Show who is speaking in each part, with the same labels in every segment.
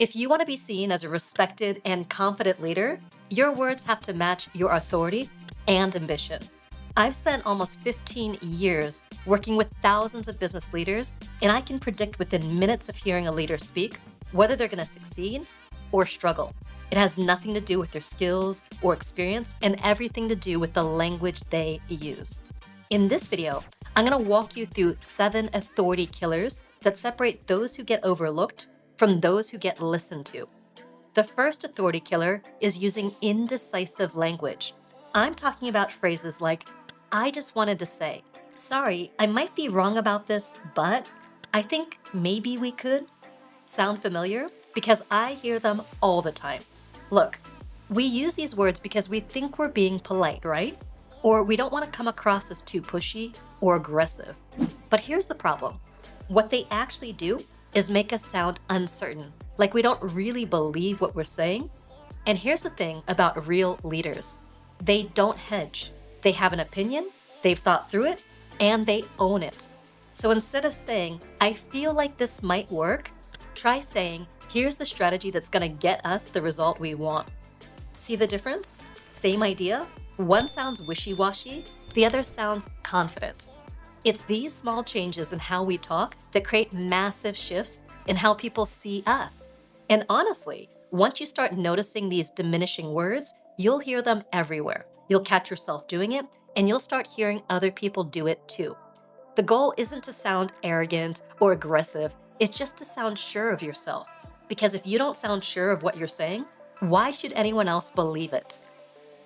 Speaker 1: If you want to be seen as a respected and confident leader, your words have to match your authority and ambition. I've spent almost 15 years working with thousands of business leaders, and I can predict within minutes of hearing a leader speak whether they're going to succeed or struggle. It has nothing to do with their skills or experience and everything to do with the language they use. In this video, I'm going to walk you through 7 authority killers that separate those who get overlooked from those who get listened to. The first authority killer is using indecisive language. I'm talking about phrases like, I just wanted to say, sorry, I might be wrong about this, but I think maybe we could. Sound familiar? Because I hear them all the time. Look, we use these words because we think we're being polite, right? Or we don't want to come across as too pushy or aggressive. But here's the problem. What they actually do is make us sound uncertain, like we don't really believe what we're saying. And here's the thing about real leaders. They don't hedge. They have an opinion, they've thought through it, and they own it. So instead of saying, I feel like this might work, try saying, here's the strategy that's going to get us the result we want. See the difference? Same idea. One sounds wishy-washy, the other sounds confident. It's these small changes in how we talk that create massive shifts in how people see us. And honestly, once you start noticing these diminishing words, you'll hear them everywhere. You'll catch yourself doing it, and you'll start hearing other people do it too. The goal isn't to sound arrogant or aggressive, it's just to sound sure of yourself. Because if you don't sound sure of what you're saying, why should anyone else believe it?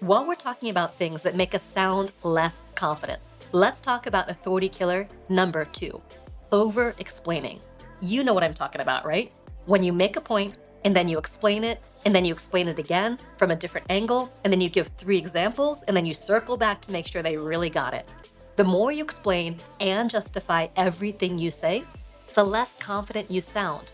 Speaker 1: While we're talking about things that make us sound less confident, let's talk about authority killer number 2, over-explaining. You know what I'm talking about, right? When you make a point, and then you explain it, and then you explain it again from a different angle, and then you give 3 examples, and then you circle back to make sure they really got it. The more you explain and justify everything you say, the less confident you sound.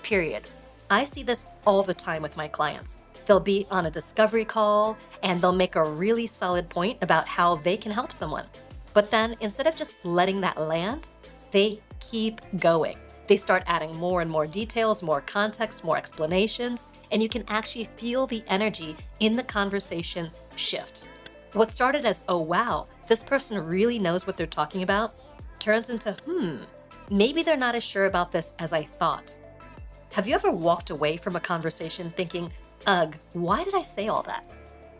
Speaker 1: Period. I see this all the time with my clients. They'll be on a discovery call, and they'll make a really solid point about how they can help someone. But then instead of just letting that land, they keep going. They start adding more and more details, more context, more explanations, and you can actually feel the energy in the conversation shift. What started as, oh wow, this person really knows what they're talking about, turns into, maybe they're not as sure about this as I thought. Have you ever walked away from a conversation thinking, ugh, why did I say all that?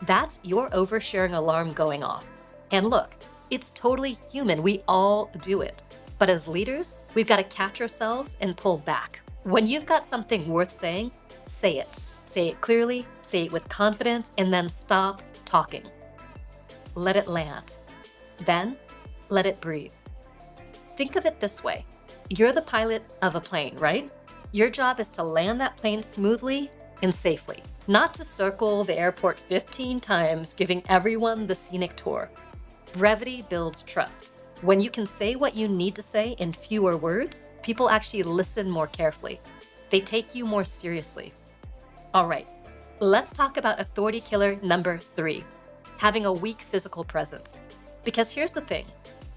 Speaker 1: That's your oversharing alarm going off. And look, it's totally human. We all do it. But as leaders, we've got to catch ourselves and pull back. When you've got something worth saying, say it. Say it clearly, say it with confidence, and then stop talking. Let it land. Then, let it breathe. Think of it this way. You're the pilot of a plane, right? Your job is to land that plane smoothly and safely, not to circle the airport 15 times, giving everyone the scenic tour. Brevity builds trust. When you can say what you need to say in fewer words, people actually listen more carefully. They take you more seriously. All right, let's talk about authority killer number 3, having a weak physical presence. Because here's the thing,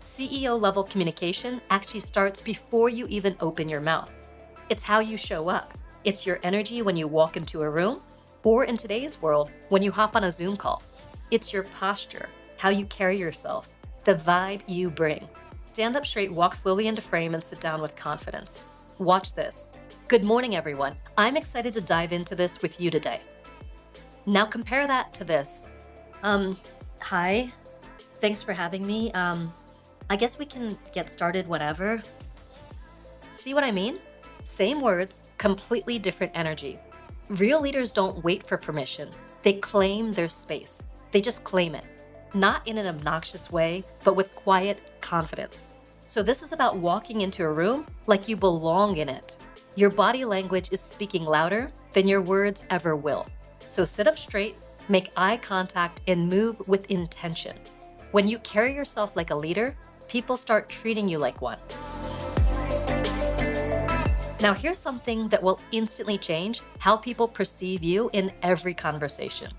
Speaker 1: CEO level communication actually starts before you even open your mouth. It's how you show up. It's your energy when you walk into a room, or in today's world, when you hop on a Zoom call. It's your posture, how you carry yourself, the vibe you bring. Stand up straight, walk slowly into frame, and sit down with confidence. Watch this. Good morning, everyone. I'm excited to dive into this with you today. Now compare that to this. Hi. Thanks for having me. I guess we can get started whenever. See what I mean? Same words, completely different energy. Real leaders don't wait for permission. They claim their space. They just claim it. Not in an obnoxious way, but with quiet confidence. So this is about walking into a room like you belong in it. Your body language is speaking louder than your words ever will. So sit up straight, make eye contact, and move with intention. When you carry yourself like a leader, people start treating you like one. Now here's something that will instantly change how people perceive you in every conversation.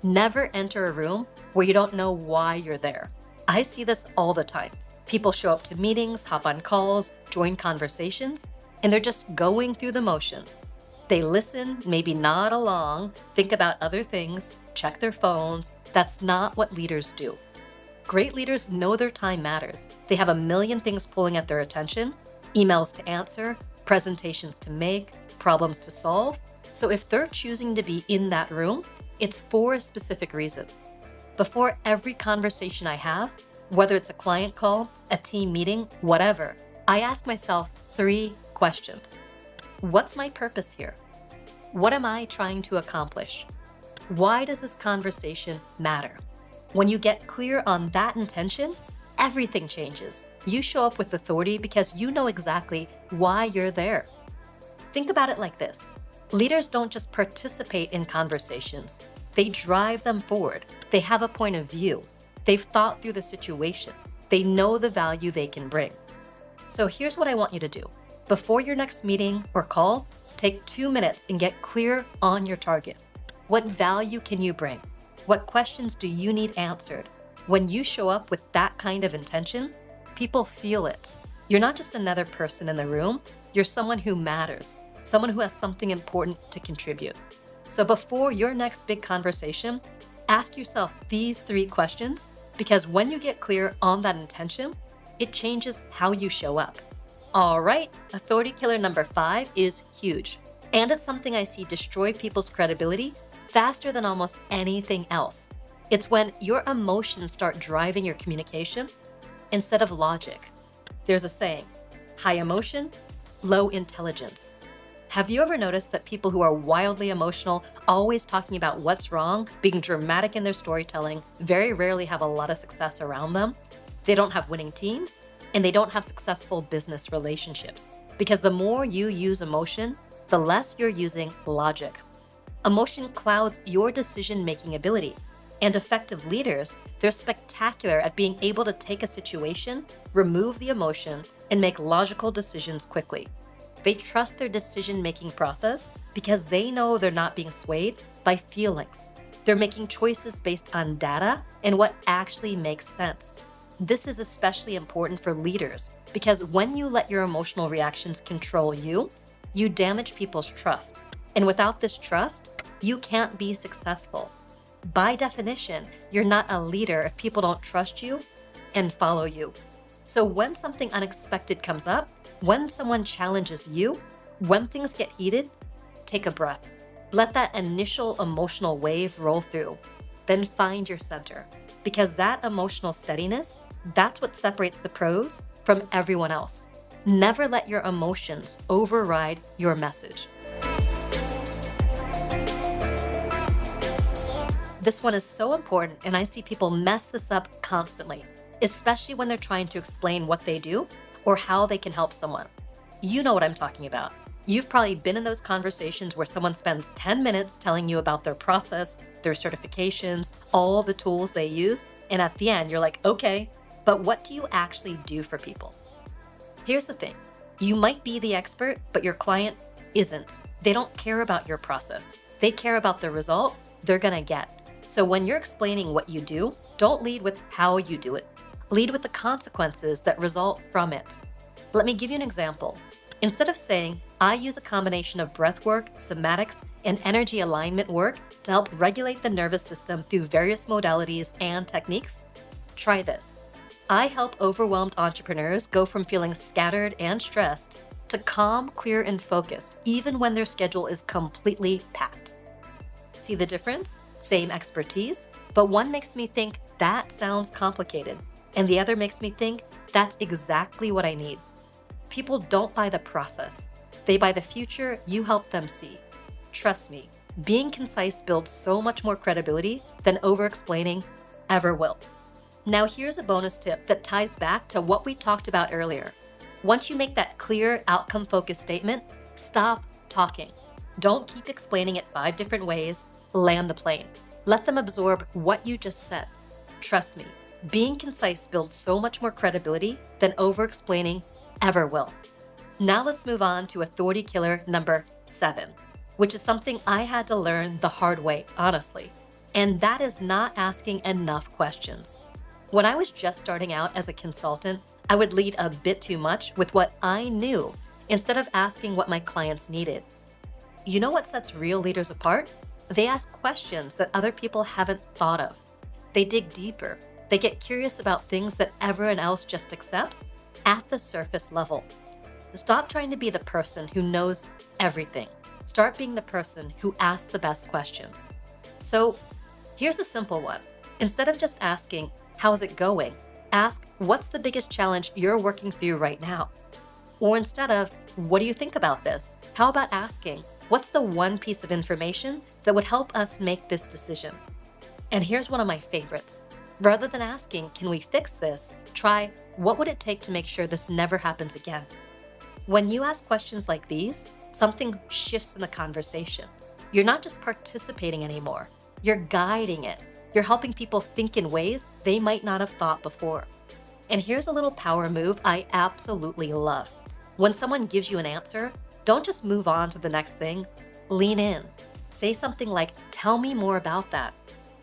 Speaker 1: Never enter a room where you don't know why you're there. I see this all the time. People show up to meetings, hop on calls, join conversations, and they're just going through the motions. They listen, maybe nod along, think about other things, check their phones. That's not what leaders do. Great leaders know their time matters. They have a million things pulling at their attention, emails to answer, presentations to make, problems to solve. So if they're choosing to be in that room, it's for a specific reason. Before every conversation I have, whether it's a client call, a team meeting, whatever, I ask myself 3 questions. What's my purpose here? What am I trying to accomplish? Why does this conversation matter? When you get clear on that intention, everything changes. You show up with authority because you know exactly why you're there. Think about it like this. Leaders don't just participate in conversations. They drive them forward. They have a point of view. They've thought through the situation. They know the value they can bring. So here's what I want you to do. Before your next meeting or call, take 2 minutes and get clear on your target. What value can you bring? What questions do you need answered? When you show up with that kind of intention, people feel it. You're not just another person in the room. You're someone who matters, someone who has something important to contribute. So before your next big conversation, ask yourself these 3 questions, because when you get clear on that intention, it changes how you show up. All right, authority killer number 5 is huge. And it's something I see destroy people's credibility faster than almost anything else. It's when your emotions start driving your communication instead of logic. There's a saying, high emotion, low intelligence. Have you ever noticed that people who are wildly emotional, always talking about what's wrong, being dramatic in their storytelling, very rarely have a lot of success around them? They don't have winning teams, and they don't have successful business relationships. Because the more you use emotion, the less you're using logic. Emotion clouds your decision-making ability. And effective leaders, they're spectacular at being able to take a situation, remove the emotion, and make logical decisions quickly. They trust their decision-making process because they know they're not being swayed by feelings. They're making choices based on data and what actually makes sense. This is especially important for leaders because when you let your emotional reactions control you, you damage people's trust. And without this trust, you can't be successful. By definition, you're not a leader if people don't trust you and follow you. So when something unexpected comes up, when someone challenges you, when things get heated, take a breath. Let that initial emotional wave roll through. Then find your center. Because that emotional steadiness, that's what separates the pros from everyone else. Never let your emotions override your message. This one is so important, and I see people mess this up constantly, especially when they're trying to explain what they do or how they can help someone. You know what I'm talking about. You've probably been in those conversations where someone spends 10 minutes telling you about their process, their certifications, all the tools they use, and at the end, you're like, okay, but what do you actually do for people? Here's the thing. You might be the expert, but your client isn't. They don't care about your process. They care about the result they're gonna get. So when you're explaining what you do, don't lead with how you do it. Lead with the consequences that result from it. Let me give you an example. Instead of saying, I use a combination of breath work, somatics, and energy alignment work to help regulate the nervous system through various modalities and techniques, try this. I help overwhelmed entrepreneurs go from feeling scattered and stressed to calm, clear, and focused, even when their schedule is completely packed. See the difference? Same expertise, but one makes me think that sounds complicated, and the other makes me think that's exactly what I need. People don't buy the process. They buy the future you help them see. Trust me, being concise builds so much more credibility than over-explaining ever will. Now here's a bonus tip that ties back to what we talked about earlier. Once you make that clear, outcome-focused statement, stop talking. Don't keep explaining it 5 different ways. Land the plane. Let them absorb what you just said. Trust me, being concise builds so much more credibility than over-explaining ever will. Now let's move on to authority killer number 7, which is something I had to learn the hard way, honestly. And that is not asking enough questions. When I was just starting out as a consultant, I would lead a bit too much with what I knew instead of asking what my clients needed. You know what sets real leaders apart? They ask questions that other people haven't thought of. They dig deeper. They get curious about things that everyone else just accepts at the surface level. Stop trying to be the person who knows everything. Start being the person who asks the best questions. So here's a simple one. Instead of just asking, how's it going? Ask, what's the biggest challenge you're working through right now? Or instead of, what do you think about this? How about asking, what's the one piece of information that would help us make this decision? And here's one of my favorites. Rather than asking, can we fix this? Try, what would it take to make sure this never happens again? When you ask questions like these, something shifts in the conversation. You're not just participating anymore. You're guiding it. You're helping people think in ways they might not have thought before. And here's a little power move I absolutely love. When someone gives you an answer, don't just move on to the next thing. Lean in. Say something like, tell me more about that.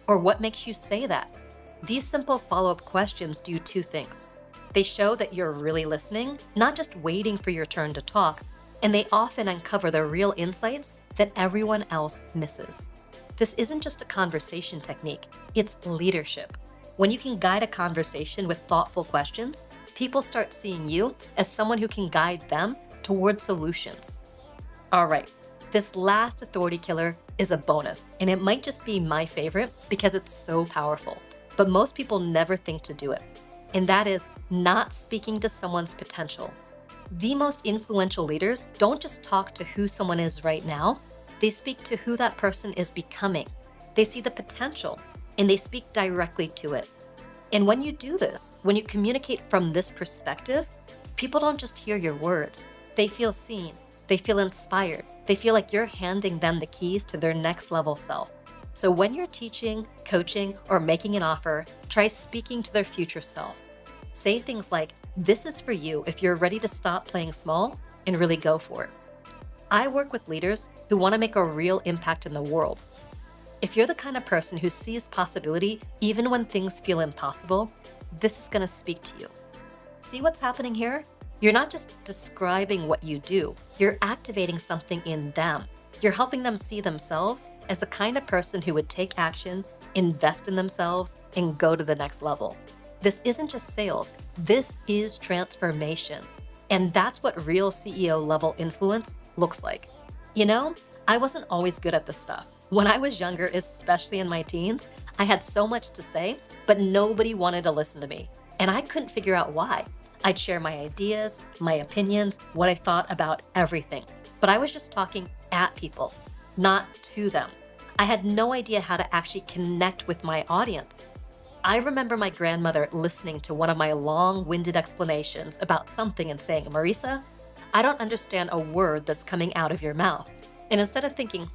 Speaker 1: Or what makes you say that? These simple follow-up questions do two things. They show that you're really listening, not just waiting for your turn to talk, and they often uncover the real insights that everyone else misses. This isn't just a conversation technique, it's leadership. When you can guide a conversation with thoughtful questions, people start seeing you as someone who can guide them toward solutions. All right, this last authority killer is a bonus, and it might just be my favorite because it's so powerful, but most people never think to do it. And that is not speaking to someone's potential. The most influential leaders don't just talk to who someone is right now, they speak to who that person is becoming. They see the potential and they speak directly to it. And when you do this, when you communicate from this perspective, people don't just hear your words, they feel seen, they feel inspired, they feel like you're handing them the keys to their next level self. So when you're teaching, coaching, or making an offer, try speaking to their future self. Say things like, this is for you if you're ready to stop playing small and really go for it. I work with leaders who want to make a real impact in the world. If you're the kind of person who sees possibility even when things feel impossible, this is going to speak to you. See what's happening here? You're not just describing what you do, you're activating something in them. You're helping them see themselves as the kind of person who would take action, invest in themselves, and go to the next level. This isn't just sales, this is transformation. And that's what real CEO level influence looks like. You know, I wasn't always good at this stuff. When I was younger, especially in my teens, I had so much to say, but nobody wanted to listen to me. And I couldn't figure out why. I'd share my ideas, my opinions, what I thought about everything. But I was just talking at people, not to them. I had no idea how to actually connect with my audience. I remember my grandmother listening to one of my long-winded explanations about something and saying, Marisa, I don't understand a word that's coming out of your mouth. And instead of thinking,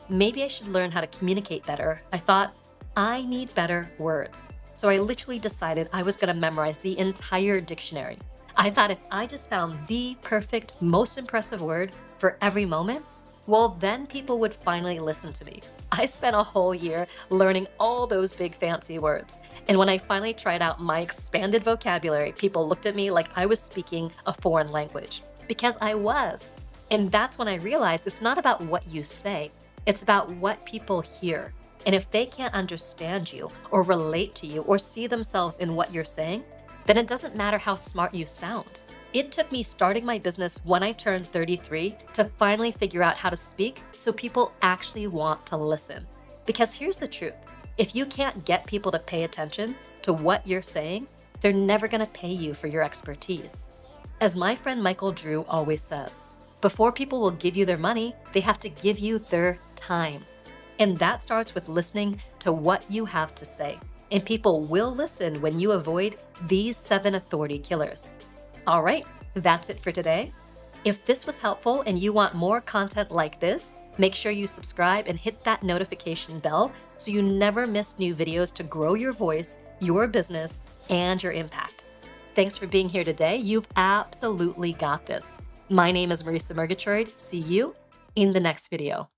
Speaker 1: maybe I should learn how to communicate better, I thought, I need better words. So I literally decided I was going to memorize the entire dictionary. I thought if I just found the perfect, most impressive word for every moment, well, then people would finally listen to me. I spent a whole year learning all those big fancy words. And when I finally tried out my expanded vocabulary, people looked at me like I was speaking a foreign language. Because I was. And that's when I realized it's not about what you say, it's about what people hear. And if they can't understand you or relate to you or see themselves in what you're saying, then it doesn't matter how smart you sound. It took me starting my business when I turned 33 to finally figure out how to speak so people actually want to listen. Because here's the truth. If you can't get people to pay attention to what you're saying, they're never going to pay you for your expertise. As my friend Michael Drew always says, before people will give you their money, they have to give you their time. And that starts with listening to what you have to say. And people will listen when you avoid these 7 authority killers. All right, that's it for today. If this was helpful and you want more content like this, make sure you subscribe and hit that notification bell so you never miss new videos to grow your voice, your business, and your impact. Thanks for being here today. You've absolutely got this. My name is Marisa Murgatroyd. See you in the next video.